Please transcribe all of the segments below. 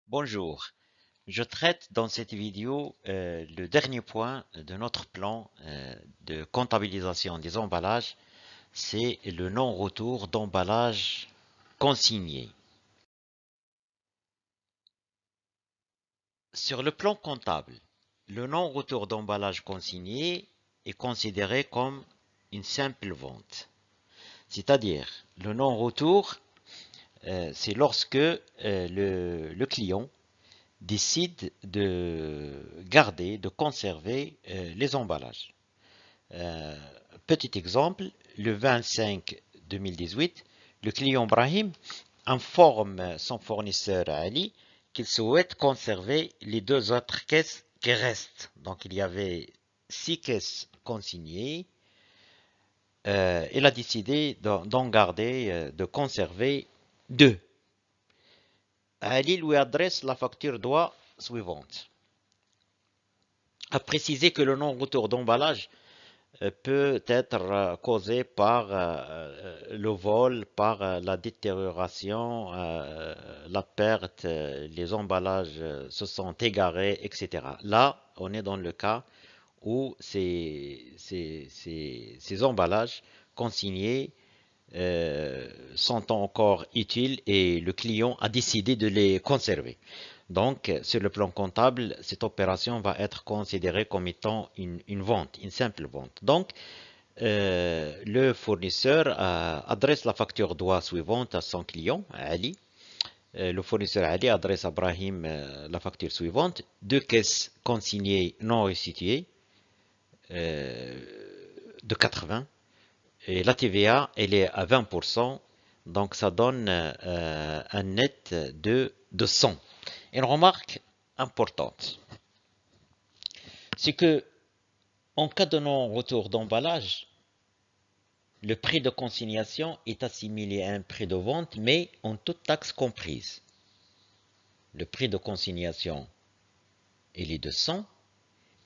Bonjour, je traite dans cette vidéo le dernier point de notre plan de comptabilisation des emballages, c'est le non-retour d'emballage consigné. Sur le plan comptable, le non-retour d'emballage consigné est considéré comme une simple vente. C'est-à-dire, le non-retour, c'est lorsque le client décide de garder, de conserver les emballages. Euh, Petit exemple, le 25 2018, le client Brahim informe son fournisseur Ali qu'il souhaite conserver les deux autres caisses qui restent. Donc il y avait 6 caisses consignées. Il a décidé d'en garder, de conserver 2. Ali lui adresse la facture droit suivante. A précisé que le non-retour d'emballage peut être causé par le vol, par la détérioration, la perte, les emballages se sont égarés, etc. Là, on est dans le cas où ces emballages consignés sont encore utiles et le client a décidé de les conserver. Donc, sur le plan comptable, cette opération va être considérée comme étant une vente, une simple vente. Donc, le fournisseur adresse la facture droit suivante à son client, Ali. Le fournisseur Ali adresse à Brahim la facture suivante. 2 caisses consignées non restituées de 80. Et la TVA, elle est à 20%. Donc, ça donne un net de 100. Une remarque importante, c'est que en cas de non-retour d'emballage, le prix de consignation est assimilé à un prix de vente, mais en toute taxe comprise. Le prix de consignation est de 100,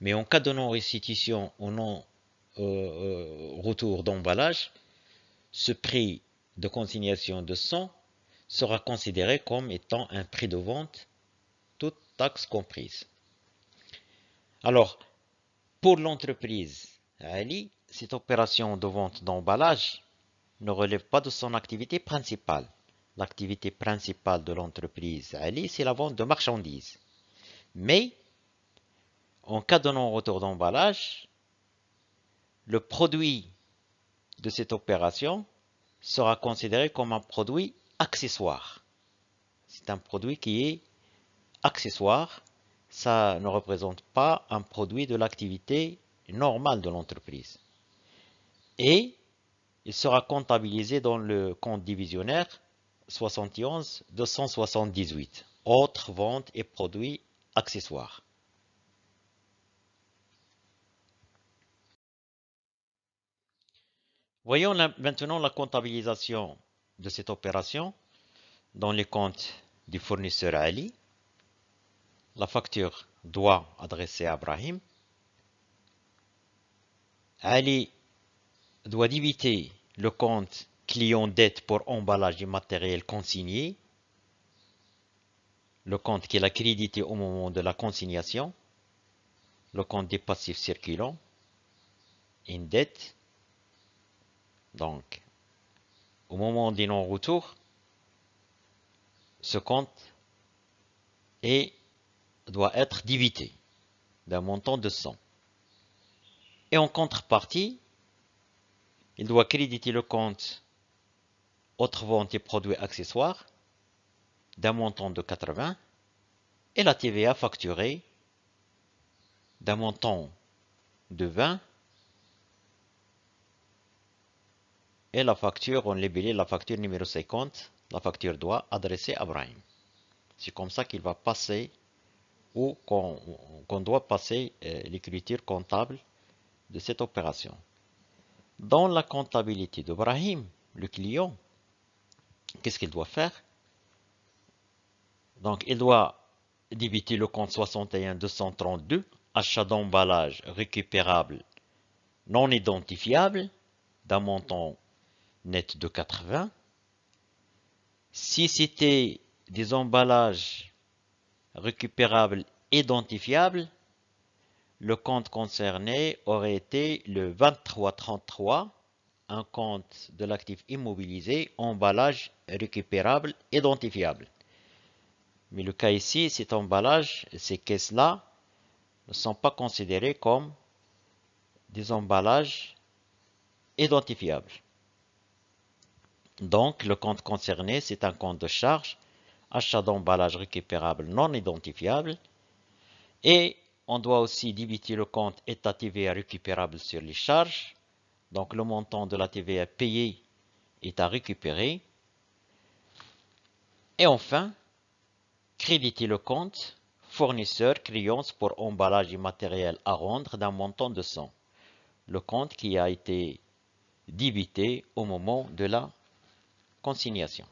mais en cas de non-restitution ou non-retour d'emballage, ce prix de consignation de 100 sera considéré comme étant un prix de vente, toute taxe comprise. Alors, pour l'entreprise Ali, cette opération de vente d'emballage ne relève pas de son activité principale. L'activité principale de l'entreprise Ali, c'est la vente de marchandises. Mais, en cas de non-retour d'emballage, le produit de cette opération sera considéré comme un produit accessoire. C'est un produit qui est accessoire. Ça ne représente pas un produit de l'activité normale de l'entreprise. Et il sera comptabilisé dans le compte divisionnaire 71 278. Autres ventes et produits accessoires. Voyons maintenant la comptabilisation de cette opération dans les comptes du fournisseur Ali. La facture doit adresser à Brahim. Ali doit débiter le compte client dette pour emballage du matériel consigné, le compte qu'il a crédité au moment de la consignation, le compte des passifs circulants, une dette. Donc, au moment des non-retours, ce compte doit être débité d'un montant de 100. Et en contrepartie, il doit créditer le compte autres ventes et produits accessoires d'un montant de 80 et la TVA facturée d'un montant de 20 et la facture, on labellé la facture numéro 50, la facture doit adresser à Brahim. C'est comme ça qu'il va passer ou qu'on doit passer l'écriture comptable de cette opération. Dans la comptabilité de Brahim, le client, qu'est-ce qu'il doit faire? Donc, il doit débiter le compte 61 232, achat d'emballage récupérable non identifiable, d'un montant net de 80. Si c'était des emballages récupérable identifiable, le compte concerné aurait été le 2333, un compte de l'actif immobilisé, emballage récupérable identifiable. Mais le cas ici, cet emballage, ces caisses-là, ne sont pas considérées comme des emballages identifiables. Donc, le compte concerné, c'est un compte de charge, achat d'emballage récupérable non identifiable, et on doit aussi débiter le compte état TVA récupérable sur les charges. Donc, le montant de la TVA payée est à récupérer. Et enfin, créditer le compte fournisseur créance pour emballage immatériel à rendre d'un montant de 100. Le compte qui a été débité au moment de la consignation.